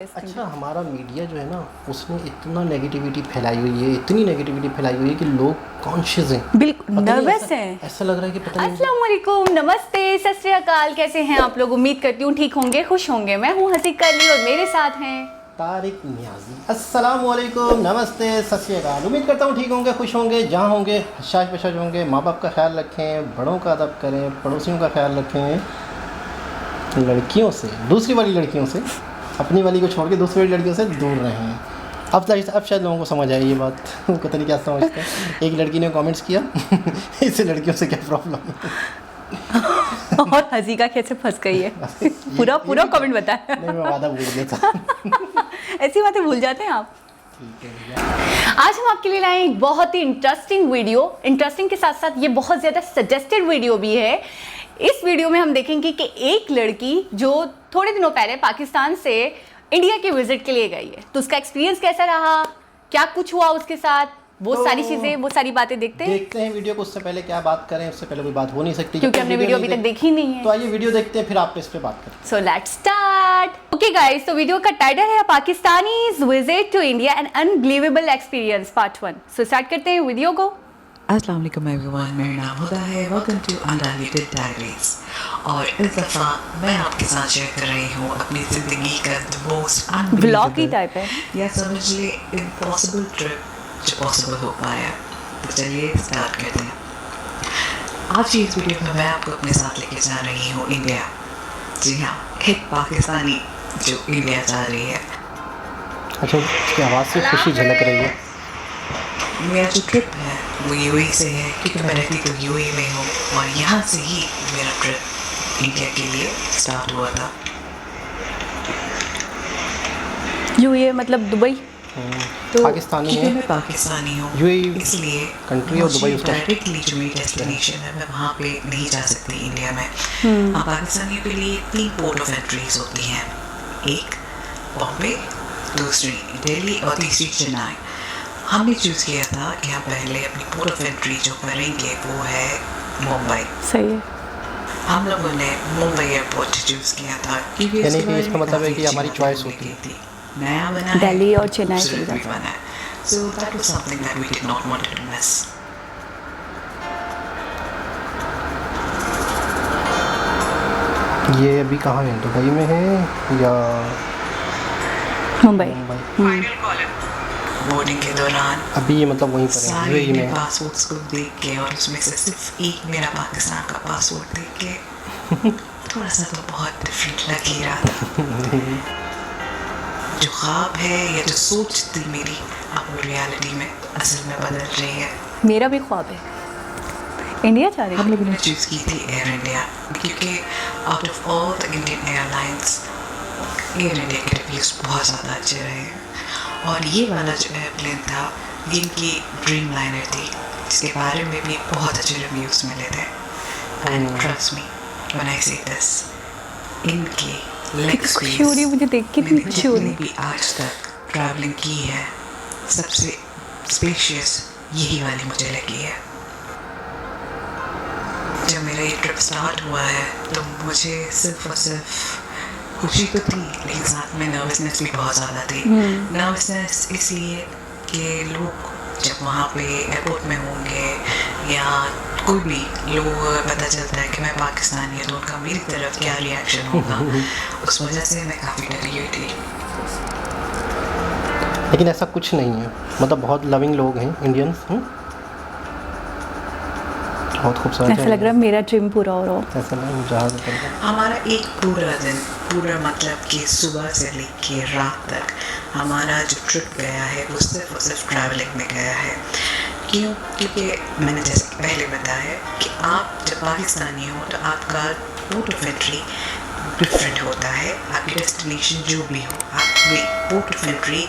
अच्छा, हमारा मीडिया जो है ना, उसने इतना नेगेटिविटी फैलाई हुई है, इतनी नेगेटिविटी फैलाई हुई है कि लोग कॉन्शियस हैं, बिल्कुल नर्वस हैं। ऐसा लग रहा है कि पता नहीं। अस्सलाम वालेकुम, नमस्ते, सत श्री अकाल। कैसे हैं आप लोग? उम्मीद करती हूँ ठीक होंगे, खुश होंगे। मैं हूँ हसीका अली और मेरे साथ हैं तारिक नियाजी। अस्सलाम वालेकुम, नमस्ते, सत श्री अकाल। उम्मीद करता हूँ ठीक होंगे, खुश होंगे, जहाँ होंगे हशाश बशाश होंगे। माँ बाप का ख्याल रखें, बड़ों का अदब करें, पड़ोसियों का ख्याल रखें, लड़कियों से, दूसरी वाली लड़कियों से, अपनी वाली को छोड़ के दूसरी वाली लड़कियों से दूर रहें। अब शायद लोगों को समझ आई ये बात। पता नहीं क्या समझते हैं। एक लड़की ने कमेंट्स किया इससे लड़कियों से क्या प्रॉब्लम है। और हसीका कैसे फंस गई है। पूरा कमेंट बताया। नहीं, मैं वादा भूल गया था। ऐसी बातें भूल जाते हैं आप। ठीक है भैया। आज हम आपके लिए लाए एक बहुत ही इंटरेस्टिंग वीडियो। इंटरेस्टिंग के साथ साथ ये बहुत ज़्यादा सजेस्टेड वीडियो भी है। इस वीडियो में हम देखेंगे कि एक लड़की जो थोड़े दिनों पहले पाकिस्तान से इंडिया के विजिट के लिए गई है, तो उसका एक्सपीरियंस कैसा रहा, क्या कुछ हुआ उसके साथ, वो सारी चीज़ें, वो सारी बातें देखते हैं वीडियो को। उससे पहले क्या बात करें, उससे पहले कोई बात हो नहीं सकती क्योंकि हमने वीडियो अभी तक देखी नहीं है। तो आइए वीडियो देखते हैं, फिर आप इस पे बात करें। So let's start. Okay guys, तो वीडियो का टाइटल है Pakistanis visit to India an unbelievable experience part 1। So start करते हैं वीडियो को। अस्सलाम वालेकुम एवरीवन, मेरा नाम हुदा है। Welcome to undiluted diaries. और इस दफ़ा मैं आपके साथ शेयर कर रही हूँ अपनी ज़िंदगी का द मोस्ट व्लॉग की टाइप है या समझ ले इम्पॉसिबल ट्रिप जो पॉसिबल हो पाया। तो चलिए स्टार्ट करते हैं। आज की इस वीडियो में मैं आपको अपने साथ लेके जा रही हूँ इंडिया। जी हाँ, एक पाकिस्तानी जो इंडिया जा रही है। अच्छा, उसकी आवाज़ से खुशी झलक रही है। मेरा जो ट्रिप है वो यूएई से है, क्योंकि मैं रहती तो यूएई में हूँ और यहाँ से ही मेरा ट्रिप इंडिया के लिए स्टार्ट हुआ था। यूएई मतलब दुबई। तो पाकिस्तानी क्योंकि है, मैं पाकिस्तानी हूँ, यूएई इसलिए कंट्री और दुबई उसका डायरेक्टली जो मेरी डेस्टिनेशन है मैं वहाँ पे नहीं जा सकती इंडिया में। पाकिस्तानियों के लिए 3 पोर्ट ऑफ एंट्रीज होती हैं, एक बॉम्बे, दूसरी दिल्ली और तीसरी चेन्नई। हमने चूज़ किया था कि हम पहले अपनी पोर्ट ऑफ एंट्री जो करेंगे वो है मुंबई। सही है। हम लोगों ने मुंबई एयरपोर्ट चूज़ किया था, क्योंकि यानी कि इसका मतलब है कि हमारी चॉइस होती थी। नया बना है, दिल्ली और चेन्नई दूसरा भी बना है। So that was something that we did not want to miss. ये अभी कहाँ है, दुबई में है या मुंबई? बोर्डिंग के दौरान अभी ये मतलब वहीं पर है, सारे यूएई मेरे में। पासपोर्ट्स को देख के और उसमें से सिर्फ एक मेरा पाकिस्तान का पासपोर्ट देख के थोड़ा सा तो बहुत डिफरेंट लग ही रहा था। जो ख्वाब है या जो सोच थी मेरी, अब वो रियलिटी में असल में बदल रही है। मेरा भी ख्वाब है, इंडिया जा रही हम है। लोगों ने चूज़ की थी एयर इंडिया, क्योंकि out of all the Indian airlines air India के रिव्यूज़ बहुत ज़्यादा अच्छे रहे। और ये वाला जो एयरप्लेन था ये इनकी ड्रीम लाइनर थी, जिसके बारे में भी बहुत अच्छे रिव्यूज़ मिले थे। And trust me when I से दिस, इनकी लेग खुशी हो रही है मुझे देख के, इतनी खुशी हो रही है। भी आज तक ट्रैवलिंग की है, सबसे स्पेशियस यही वाली मुझे लगी है। जब मेरा ये ट्रिप स्टार्ट हुआ है तो मुझे सिर्फ और सिर्फ खुशी तो थी, लेकिन साथ में नर्वसनेस भी बहुत ज़्यादा थी। नर्वसनेस इसलिए कि लोग जब वहाँ पे एयरपोर्ट में होंगे या कोई भी लोग पता चलता है कि मैं पाकिस्तानी है तो उनका मेरी तरफ क्या रिएक्शन होगा, उस वजह से मैं काफ़ी डरी हुई थी। लेकिन ऐसा कुछ नहीं है, मतलब बहुत लविंग लोग हैं इंडियंस। बहुत खूबसूरत ऐसा लग रहा है मेरा ड्रीम पूरा हो रहा हो। ऐसा नहीं, जहाज़ उतर हमारा एक पूरा दिन, पूरा मतलब कि सुबह से लेके रात तक हमारा जो ट्रिप गया है वो सिर्फ और सिर्फ ट्रैवलिंग में गया है। क्यों? क्योंकि मैंने जैसे पहले बताया कि आप जब पाकिस्तानी हो तो आपका पोर्ट ऑफ एंट्री डिफरेंट होता है। आपकी डेस्टिनेशन जो भी हो, आपकी पोर्ट ऑफ एंट्री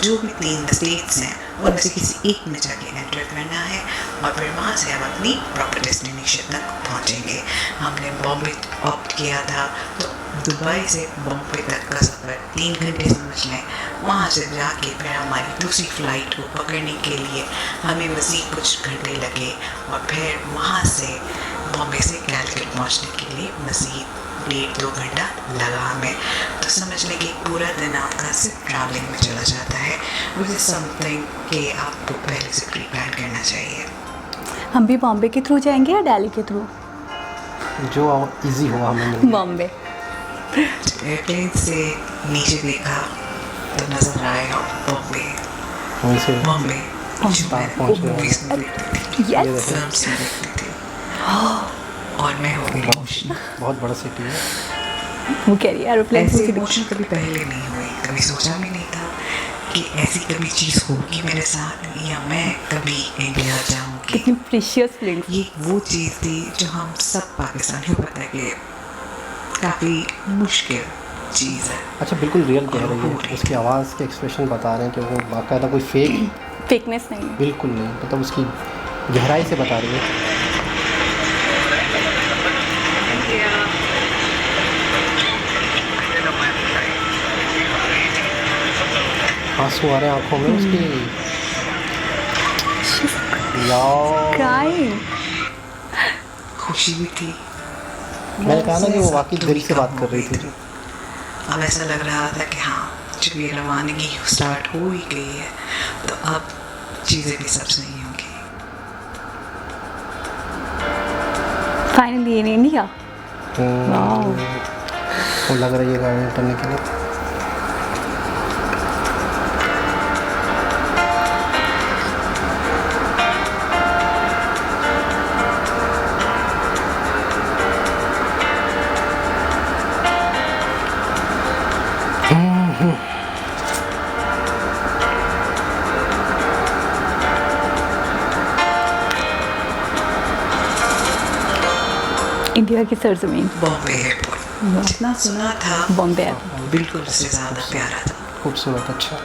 जो भी 3 स्टेट्स हैं उनमें से किसी एक में जाके एंटर करना है और फिर वहाँ से हम अपनी प्रॉपर डेस्टिनेशन तक पहुँचेंगे। हमने बॉम्बे ऑप्ट किया था, तो दुबई से बॉम्बे तक का सफ़र 3 घंटे समझ लें। वहाँ से जाके फिर हमारी दूसरी फ़्लाइट को पकड़ने के लिए हमें मज़ीद कुछ घंटे लगे और फिर वहाँ से बॉम्बे से कैलकट पहुँचने के लिए मज़ीद 1.5-2 घंटा लगा हमें। तो समझ लें कि पूरा दिन आपका सिर्फ ट्रैवलिंग में चला जाता है, विच इज़ समथिंग कि आपको पहले से प्री प्लान करना चाहिए। हम भी बॉम्बे के थ्रू जाएंगे या दिल्ली के थ्रू? जो इजी हो हमें मिले। बॉम्बे। एयरप्लेन से नीचे देखा तो नजर आएगा बॉम्बे। वहीं से बॉम्बे जो मैंने पहुंच गए। मूवीज में देखती थी, यस। फिल्म्स में देखती थी, और मैं हो गई इमोशनल। बहुत बड़ा सिटी है। वो कह रही है एरोप्लेन ऐसी से इमोशन कभी पहले नहीं हुई, कभी सोचा भी नहीं था कि ऐसी कभी चीज़ होगी मेरे साथ, या मैं कभी इंडिया जाऊंगी। कितनी प्रीशियस फीलिंग्स। ये वो चीज़ थी जो हम सब पाकिस्तानियों को पता है कि काफ़ी मुश्किल चीज़ है। अच्छा बिल्कुल रियल कह रही है, उसकी आवाज़ के एक्सप्रेशन बता रहे हैं कि वो बाकायदा कोई फेक फेकनेस नहीं है। बिल्कुल नहीं, मतलब उसकी गहराई से बता रही है। आंसू आ रहे हैं आंखों में उसकी। यार क्राइंग। खुशी भी थी। मैंने कहा ना कि वो वाकई दिल से बात कर रही थी। अब ऐसा लग रहा था कि हाँ, जब ये रवानगी स्टार्ट हो ही गई है तो अब चीज़ें भी सब सही होंगी। Finally in India. वाओ। वो लग रही है गाड़ी करने के लिए। इंडिया की सरजमीन बॉम्बे एयरपोर्ट जितना सुना था बॉम्बे बिल्कुल उससे ज़्यादा प्यारा था। खूबसूरत। अच्छा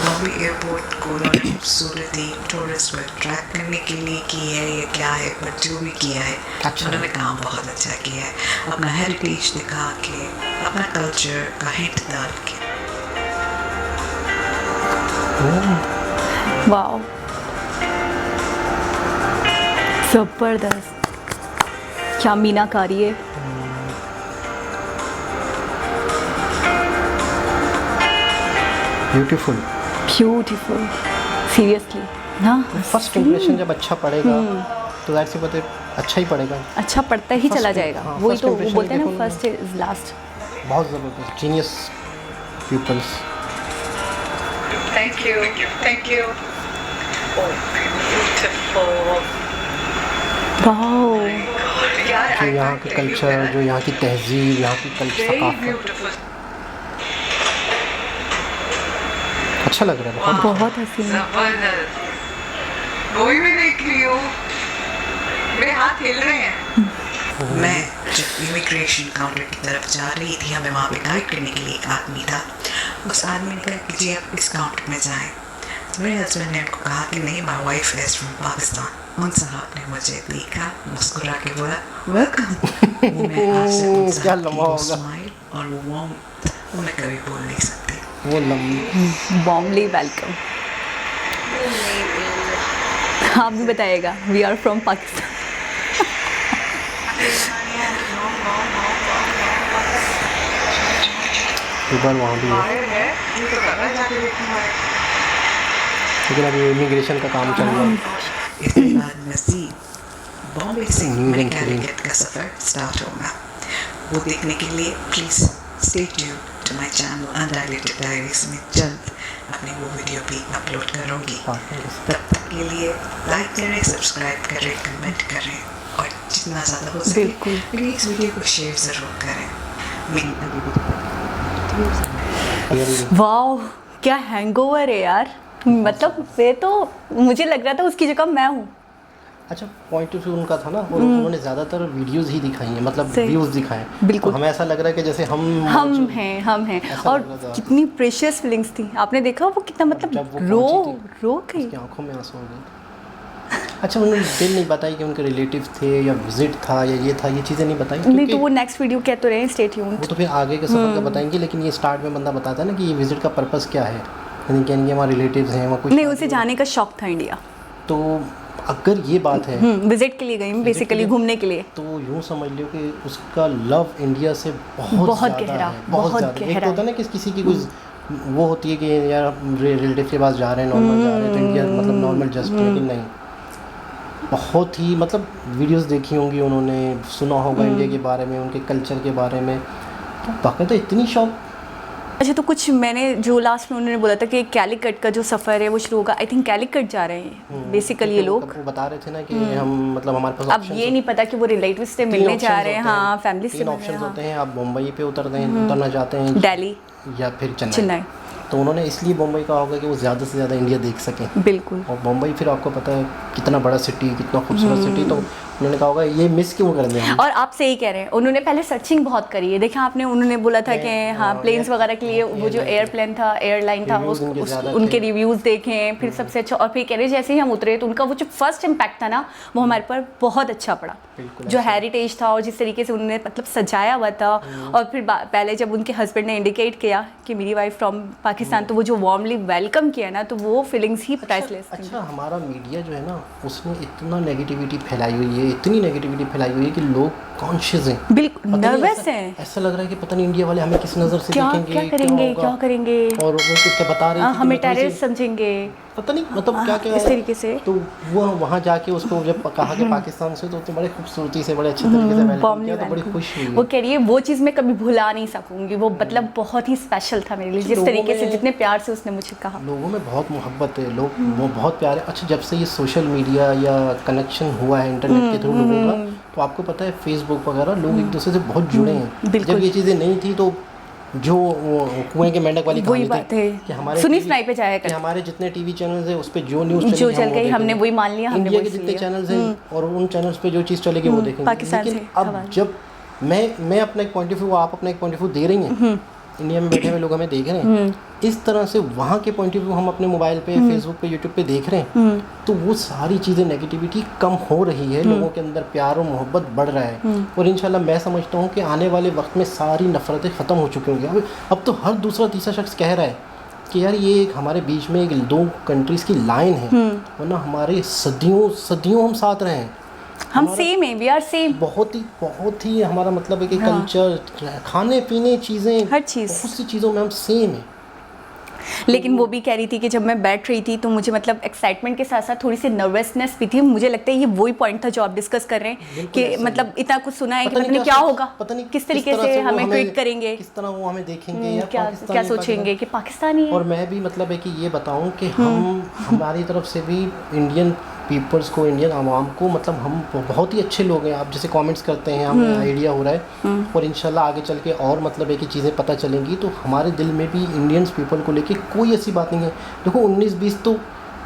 बॉम्बे एयरपोर्ट को उन्होंने खूबसूरती टूरिस्ट को अट्रैक्ट करने के लिए की है या क्या है, पर जो भी किया है अच्छा। उन्होंने काम बहुत अच्छा किया है, अपना हेरिटेज दिखा के, अपना कल्चर का हिंट डाल के। वाओ जबरदस्त। क्या मीनाकारी है। ब्यूटीफुल ब्यूटीफुल सीरियसली ना। फर्स्ट इंप्रेशन जब अच्छा पड़ेगा तो जाहिर सी बात है अच्छा ही पड़ेगा। अच्छा पढ़ता ही First चला im- जाएगा। हाँ, वही first तो वो impression बोलते हैं ना, देखो ना। First is last. बहुत ज़बरदस्त genius peoples. Thank you. Thank you. Oh, beautiful. Wow जो यहाँ का कल्चर, जो यहाँ की तहजीब, यहाँ की सकाफत beautiful. अच्छा लग रहा है बहुत। बहुत हसीन। जबरदस्त। मूवी में देख रही हूँ, मेरे हाथ हिल रहे हैं। मैं जब इमिग्रेशन काउंटर की तरफ जा रही थी, हमें वहाँ पे गाइड करने के लिए एक आदमी था। उस आदमी ने कहा कि जी आप इस काउंटर में जाएं। तो मेरे हस्बैंड ने उनको कहा कि नहीं, my wife is from Pakistan. उन साहब ने मुझे देखा, मुस्कुरा के बोला वेलकम। मैं आज से उन क्या साहब की लम्हा वो होगा। स्माइल और वो वार्मथ वो मैं कभी भूल नहीं सकती। वो लंबी वार्मली वेलकम। आप भी बताइएगा वी आर फ्रॉम पाकिस्तान। इधर वहाँ भी है, लेकिन अभी इमिग्रेशन का काम चल रहा है। इसके बाद मज़ीद बॉम्बे से न्यूज़ मेरे एंड कैलिकट का सफ़र स्टार्ट होगा। वो देखने के लिए please stay tuned to my channel undiluted diaries में जल्द अपनी वो वीडियो भी अपलोड करूँगी। तब तक के लिए लाइक करें, सब्सक्राइब करें, कमेंट करें और जितना ज़्यादा हो सके बिल्कुल। मेरी इस वीडियो को शेयर ज़रूर करें। मेरी अगली वीडियो वाओ क्या हैंगओवर है यार। मतलब वे तो मुझे लग रहा था उसकी जगह मैं हूँ। अच्छा पॉइंट ऑफ व्यू उनका था ना, और उन्होंने ज़्यादातर वीडियोस ही दिखाई हैं, मतलब सही। व्यूज़ दिखाए। बिल्कुल। तो हमें ऐसा लग रहा है कि जैसे हम हम हैं ऐसा और लग रहा था। कितनी प्रेशियस फीलिंग्स थी। आपने देखा वो कितना जब मतलब वो रो पहुंची रो गई। उसकी आंखों में आंसू हो गए। अच्छा उन्होंने डिटेल नहीं बताई कि उनके रिलेटिव थे या विजिट था या ये था, ये चीज़ें नहीं बताई नहीं क्योंकि तो वो नेक्स्ट वीडियो कह तो रहे हैं स्टे ट्यून्ड। वो तो फिर आगे के सफ़र का बताएंगे, लेकिन ये स्टार्ट में बंदा बताता है ना कि ये विजिट का पर्पस क्या है, यानी कि वहाँ रिलेटिव्स हैं, वहाँ कुछ नहीं उसे जाने का शौक था इंडिया। तो अगर ये बात है विजिट के लिए गई हूँ, बेसिकली घूमने के लिए। तो यूँ समझ लो कि उसका लव इंडिया से बहुत बहुत ज़्यादा गहरा, है, बहुत ज़्यादा। एक गहरा तो होता है ना कि किसी की कुछ वो होती है कि यार रिलेटिव के पास जा रहे हैं, नॉर्मल जा रहे हैं तो इंडिया मतलब नॉर्मल जस्ट, लेकिन नहीं, बहुत ही मतलब वीडियोस देखी होंगी उन्होंने, सुना होगा इंडिया के बारे में, उनके कल्चर के बारे में, तो बाकायदा इतनी शौक। अच्छा, तो कुछ मैंने जो लास्ट में उन्होंने बोला था कि कैलिकट का जो सफ़र है वो शुरू होगा, आई थिंक कैलिकट जा रहे हैं बेसिकली ये लोग। वो बता रहे थे ना कि हम मतलब हमारे पास अब ये नहीं पता कि वो रिलेटिव से मिलने जा रहे हैं, हाँ फैमिली से तीन मिलने, ऑप्शंस हाँ। होते हैं, आप मुंबई पे उतरना चाहते हैं, दिल्ली या फिर चेन्नई। तो उन्होंने इसलिए मुंबई कहा होगा कि वो ज़्यादा से ज़्यादा इंडिया देख सकें। बिल्कुल। और मुंबई फिर आपको पता है कितना बड़ा सिटी, कितना खूबसूरत सिटी, तो उन्होंने कहा होगा ये मिस क्यों कर दें हम। और आप सही कह रहे हैं, उन्होंने पहले सर्चिंग बहुत करी है। देखा आपने, उन्होंने बोला था कि हाँ प्लेन्स वगैरह के लिए वो जो एयरप्लेन था, एयरलाइन था, उनके रिव्यूज़ देखें, फिर सबसे अच्छा। और फिर कह रहे जैसे ही हम उतरे तो उनका वो जो फर्स्ट इम्पैक्ट था ना वो हमारे पर बहुत अच्छा पड़ा, जो हेरिटेज था और जिस तरीके से उन्होंने मतलब सजाया हुआ था। और फिर पहले जब उनके हस्बैंड ने इंडिकेट किया कि मेरी वाइफ फ्रॉम पाकिस्तान, तो वो जो वार्मली वेलकम किया ना, तो वो फीलिंग्स ही प्राइसलेस थी। अच्छा, हमारा मीडिया जो है ना उसने इतना नेगेटिविटी फैलाई हुई है, इतनी नेगेटिविटी फैलाई हुई है कि लोग कॉन्शियस हैं, बिल्कुल नर्वस हैं। ऐसा लग रहा है कि पता नहीं इंडिया वाले हमें किस नज़र से देखेंगे, क्या करेंगे, और वो क्या बता रहे हैं हमें टेररिस्ट समझेंगे, पता नहीं मतलब क्या इस तरीके से। तो वो वहाँ जाके उसको जब कहा कि पाकिस्तान से, तो बड़े खूबसूरती से, बड़े अच्छे तरीके से वेलकम किया, तो बड़ी खुश हुई। वो कह रही है वो चीज़ मैं कभी भुला नहीं सकूंगी, वो मतलब बहुत ही स्पेशल था मेरे लिए, जिस तरीके से, जितने प्यार से उसने मुझे कहा। लोगों में बहुत मोहब्बत है, लोग वो बहुत प्यारे। अच्छा, जब से ये सोशल मीडिया या कनेक्शन हुआ है इंटरनेट के थ्रू लोगों का, तो आपको पता है फेसबुक वगैरह, लोग एक दूसरे से बहुत जुड़े हैं। जब ये चीज़ें नहीं थी तो जो कुएं के मेंढक वाली कहानी थी कि हमारे सुनी सुनाई पे जाया कि हमारे जितने टीवी चैनल्स हैं उस पे जो न्यूज़ जो चल गई हमने वही मान लिया, हमने इंडिया के जितने चैनल्स हैं और उन चैनल्स पे जो चीज़ चलेगी वो देखेंगे। लेकिन अब जब मैं अपना एक पॉइंट ऑफ व्यू, आप अपना एक पॉइंट ऑफ व्यू दे रही हैं, इंडिया में बैठे हुए लोग हमें देख रहे हैं, इस तरह से वहाँ के पॉइंट ऑफ व्यू हम अपने मोबाइल पे, फेसबुक पे, यूट्यूब पे देख रहे हैं, तो वो सारी चीज़ें, नेगेटिविटी कम हो रही है, लोगों के अंदर प्यार और मोहब्बत बढ़ रहा है। और इंशाल्लाह मैं समझता हूँ कि आने वाले वक्त में सारी नफरतें ख़त्म हो चुकी होंगी। अब तो हर दूसरा तीसरा शख्स कह रहा है कि यार ये एक हमारे बीच में एक दो कंट्रीज़ की लाइन है, वरना हमारे सदियों हम साथ रहे हैं, हम सेम है, वी आर सेम। बहुत ही हमारा मतलब है कि कल्चर, खाने पीने, चीज़ें, हर चीज़, बहुत सी चीज़ों में हम सेम हैं। लेकिन वो भी कह रही थी कि जब मैं बैठ रही थी तो मुझे मतलब एक्साइटमेंट के साथ साथ थोड़ी सी नर्वसनेस भी थी। मुझे लगता है ये वही पॉइंट था जो आप डिस्कस कर रहे हैं कि मतलब इतना कुछ सुना है कि पता नहीं क्या होगा, पता नहीं किस तरीके से हमें ट्रीट करेंगे, किस तरह वो हमें देखेंगे, या क्या सोचेंगे कि पाकिस्तानी है। और मैं भी मतलब है कि ये बताऊं कि हम हमारी तरफ से भी इंडियन पीपल्स को, इंडियन आवाम को, मतलब हम बहुत ही अच्छे लोग हैं। आप जैसे कमेंट्स करते हैं, हमें आइडिया हो रहा है, और इंशाल्लाह आगे चल के और मतलब है कि चीज़ें पता चलेंगी, तो हमारे दिल में भी इंडियंस पीपल को लेके कोई ऐसी बात नहीं है। देखो 19-20 तो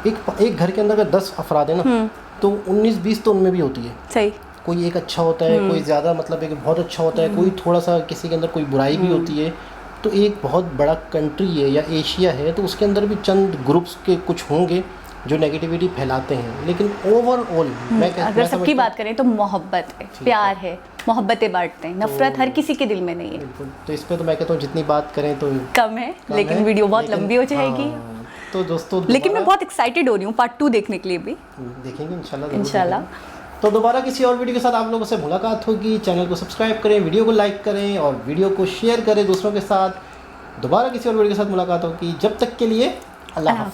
एक घर के अंदर अगर 10 अफराद है ना, तो 19-20 तो उनमें भी होती है। सही, कोई एक अच्छा होता है, कोई ज़्यादा मतलब है कि बहुत अच्छा होता है, कोई थोड़ा सा किसी के अंदर कोई बुराई भी होती है। तो एक बहुत बड़ा कंट्री है या एशिया है, तो उसके अंदर भी चंद ग्रुप्स के कुछ होंगे जो नेगेटिविटी फैलाते हैं, लेकिन ओवरऑल अगर सबकी बात करें तो मोहब्बत है, प्यार है, मोहब्बतें बांटते हैं, नफरत हर किसी के दिल में नहीं है। बिल्कुल। तो इस पे तो मैं कहता हूँ जितनी बात करें तो कम है, लेकिन वीडियो बहुत लंबी हो जाएगी। तो दोस्तों, लेकिन मैं बहुत एक्साइटेड हो रही हूँ पार्ट 2 देखने के लिए भी। देखेंगे इंशाल्लाह। तो दोबारा किसी और वीडियो के साथ आप लोगों से मुलाकात होगी। चैनल को सब्सक्राइब करें, वीडियो को लाइक करें और वीडियो को शेयर करें दूसरों के साथ। दोबारा किसी और वीडियो के साथ मुलाकात होगी। जब तक के लिए अल्लाह हाफ़िज़।